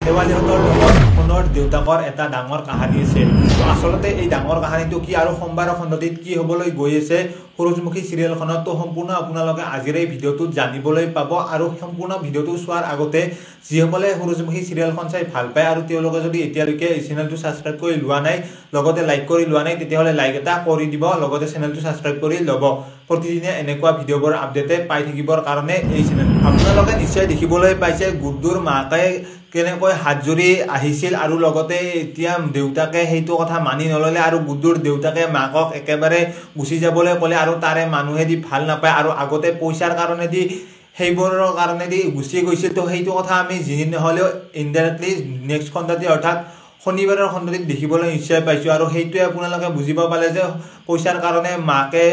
শেৱালিহঁতৰ লগত সোণৰ দেউতাকৰ এটা ডাঙৰ কাহিনী আছে। আচলতে এই ডাঙৰ কাহিনীটো কি আৰু সোমবাৰৰ খণ্ডটিত কি হ'বলৈ গৈ আছে সূৰুযমুখী চিৰিয়েলখনত, তো সম্পূৰ্ণ আপোনালোকে আজিৰ এই ভিডিঅ'টোত জানিবলৈ পাব। আৰু সম্পূৰ্ণ ভিডিঅ'টো চোৱাৰ আগতে যিসকলে সূৰুযমুখী চিৰিয়েলখন চাই ভাল পায় আৰু তেওঁলোকে যদি এতিয়ালৈকে এই চেনেলটো ছাবস্ক্ৰাইব কৰি লোৱা নাই, লগতে লাইক কৰি লোৱা নাই, তেতিয়াহ'লে লাইক এটা কৰি দিব, লগতে চেনেলটো ছাবস্ক্ৰাইব কৰি ল'ব প্ৰতিদিনে এনেকুৱা ভিডিঅ'বোৰ আপডেটে পাই থাকিবৰ কাৰণে এই চেনেল। আপোনালোকে নিশ্চয় দেখিবলৈ পাইছে গুড্ডুৰ মাকে কেনেকৈ হাত জুৰি আহিছিল আৰু লগতে এতিয়া দেউতাকে সেইটো কথা মানি নললে আৰু গুড্ডুৰ দেউতাকে মাকক একেবাৰে গুচি যাবলৈ ক'লে আৰু তাৰে মানুহেদি ভাল নাপায় আৰু আগতে পইচাৰ কাৰণেদি সেইবোৰৰ কাৰণেদি গুচি গৈছিল। তো সেইটো কথা আমি যিনি নহ'লেও ইনডাইৰেক্টলি নেক্সট খণ্ডটি অৰ্থাৎ শনিবাৰৰ খণ্ডটিত দেখিবলৈ নিশ্চয় পাইছোঁ। আৰু সেইটোৱে আপোনালোকে বুজিব পালে যে পইচাৰ কাৰণে মাকে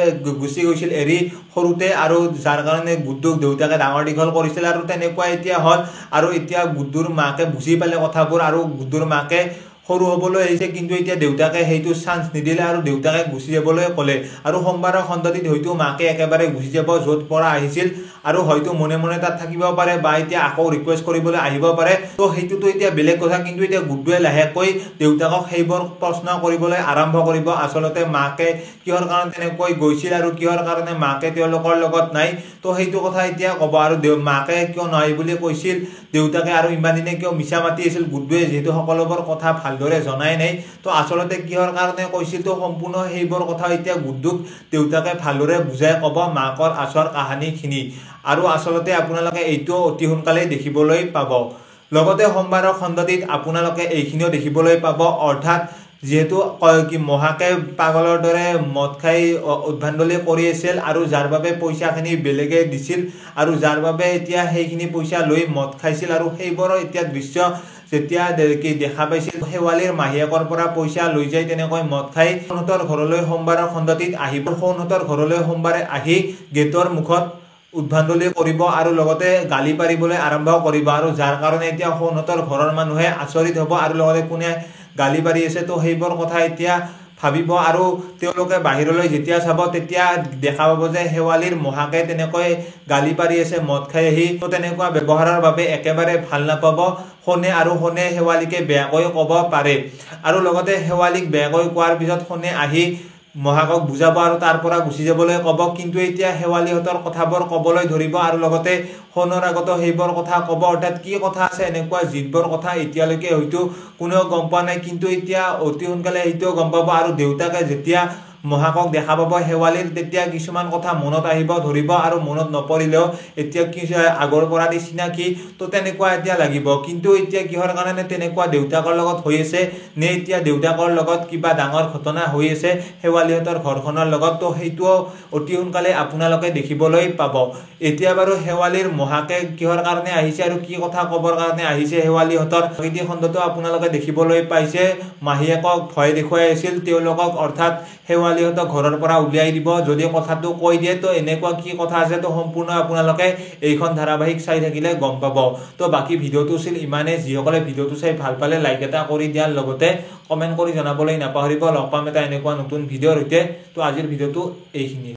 গুচি গৈছিল এৰি সৰুতে, আৰু যাৰ কাৰণে গুড্ডুক দেউতাকে ডাঙৰ দীঘল কৰিছিল আৰু তেনেকুৱা এতিয়া হ'ল। আৰু এতিয়া গুড্ডুৰ মাকে বুজি পালে কথাবোৰ আৰু গুড্ডুৰ মাকে সৰু হ'বলৈ আহিছে, কিন্তু এতিয়া দেউতাকে সেইটো চান্স নিদিলে আৰু দেউতাকে গুচি যাবলৈ ক'লে। আৰু সোমবাৰৰ খণ্ডটিত হয়তো মাকে একেবাৰে গুচি যাব য'ত পৰা আহিছিল আৰু হয়তো মনে মনে তাত থাকিব পাৰে বা এতিয়া আকৌ ৰিকুৱেষ্ট কৰিবলৈ আহিব পাৰে। তো সেইটোতো এতিয়া বেলেগ কথা, কিন্তু এতিয়া গুড্ডুৱে লাহেকৈ দেউতাকক সেইবোৰ প্ৰশ্ন কৰিবলৈ আৰম্ভ কৰিব। আচলতে মাকে কিহৰ কাৰণে তেনেকৈ গৈছিল আৰু কিহৰ কাৰণে মাকে তেওঁলোকৰ লগত নাই, তো সেইটো কথা এতিয়া ক'ব। আৰু মাকে কিয় নহয় বুলি কৈছিল দেউতাকে, আৰু ইমান দিনে কিয় মিছা মাতি আছিল গুড্ডুৱে, যিহেতু সকলোবোৰ কথা ভালদৰে জনাই নাই। তো আচলতে কিহৰ কাৰণে কৈছিল, তো সম্পূৰ্ণ সেইবোৰ কথা এতিয়া গুড্ডুক দেউতাকে ভালদৰে বুজাই ক'ব মাকৰ আচল কাহিনীখিনি। আৰু আচলতে আপোনালোকে এইটো অতি সোনকালেই দেখিবলৈ পাব। লগতে সোমবাৰৰ খণ্ডটিত আপোনালোকে এইখিনিও দেখিবলৈ পাব, অৰ্থাৎ যিহেতু মহাকে পাগলৰ দৰে মদ খাই উদ্ভণ্ডালি কৰি আছিল আৰু যাৰ বাবে পইচাখিনি বেলেগে দিছিল আৰু যাৰ বাবে এতিয়া সেইখিনি পইচা লৈ মদ খাইছিল, আৰু সেইবোৰৰ এতিয়া দৃশ্য যেতিয়া দেখা পাইছিল শেৱালিৰ মাহীয়েকৰ পৰা পইচা লৈ যায় তেনেকৈ মদ খাই সোণহঁতৰ ঘৰলৈ সোমবাৰৰ খণ্ডটিত আহিব। সোণহঁতৰ ঘৰলৈ সোমবাৰে আহি গেটৰ মুখত উদ্ভণ্ডালি কৰিব আৰু লগতে গালি পাৰিবলৈ আৰম্ভ কৰিব, আৰু যাৰ কাৰণে এতিয়া সোণহঁতৰ ঘৰৰ মানুহে আচৰিত হ'ব আৰু লগতে কোনে গালি পাৰি আছে। তো সেইবোৰ কথা এতিয়া ভাবিব আৰু তেওঁলোকে বাহিৰলৈ যেতিয়া চাব তেতিয়া দেখা পাব যে শেৱালিৰ মহাকে তেনেকৈ গালি পাৰি আছে মদ খাই আহি। তো তেনেকুৱা ব্যৱহাৰৰ বাবে একেবাৰে ভাল নাপাব সোণে, আৰু সোণে শেৱালিকে বেয়াকৈ ক'ব পাৰে। আৰু লগতে শেৱালিক বেয়াকৈ কোৱাৰ পিছত সোণে আহি মহাকক বুজাব আৰু তাৰ পৰা গুচি যাবলৈ ক'ব। কিন্তু এতিয়া শেৱালিহঁতৰ কথাবোৰ ক'বলৈ ধৰিব আৰু লগতে সোণৰ আগতো সেইবোৰ কথা ক'ব, অৰ্থাৎ কি কথা আছে এনেকুৱা যিবোৰ কথা এতিয়ালৈকে হয়তো কোনেও গম পোৱা নাই, কিন্তু এতিয়া অতি সোনকালে সেইটোও গম পাব। আৰু দেউতাকে যেতিয়া মহাকক দেখা পাব শেৱালিৰ, তেতিয়া কিছুমান কথা মনত আহিব ধৰিব, আৰু মনত নপৰিলেও এতিয়া কি আগৰ পৰা দি চিনাকি, তো তেনেকুৱা এতিয়া লাগিব। কিন্তু এতিয়া কিহৰ কাৰণে তেনেকুৱা দেউতাকৰ লগত হৈ আছে, নে এতিয়া দেউতাকৰ লগত কিবা ডাঙৰ ঘটনা হৈ আছে শেৱালিহঁতৰ ঘৰখনৰ লগত, তো সেইটোও অতি সোনকালে আপোনালোকে দেখিবলৈ পাব। এতিয়া বাৰু শেৱালিৰ মহাকে কিহৰ কাৰণে আহিছে আৰু কি কথা ক'বৰ কাৰণে আহিছে শেৱালিহঁতৰ প্ৰকৃতি খণ্ডটো আপোনালোকে দেখিবলৈ পাইছে। মাহীয়েকক ভয় দেখুৱাই আছিল তেওঁলোকক, অৰ্থাৎ শেৱালিহঁতক ঘৰৰ পৰা উলিয়াই দিব যদি কথাটো কৈ দিয়ে। তো এনেকুৱা কি কথা আছে, তো সম্পূৰ্ণ আপোনালোকে এইখন ধাৰাবাহিক চাই থাকিলে গম পাব। তো বাকী ভিডিঅ'টো আছিল ইমানে। যিসকলে ভিডিঅ'টো চাই ভাল পালে লাইক এটা কৰি দিয়াৰ লগতে কমেণ্ট কৰি জনাবলৈ নাপাহৰিব। লগ পাম এটা এনেকুৱা নতুন ভিডিঅ'ৰ সৈতে। তো আজিৰ ভিডিঅ'টো এইখিনি।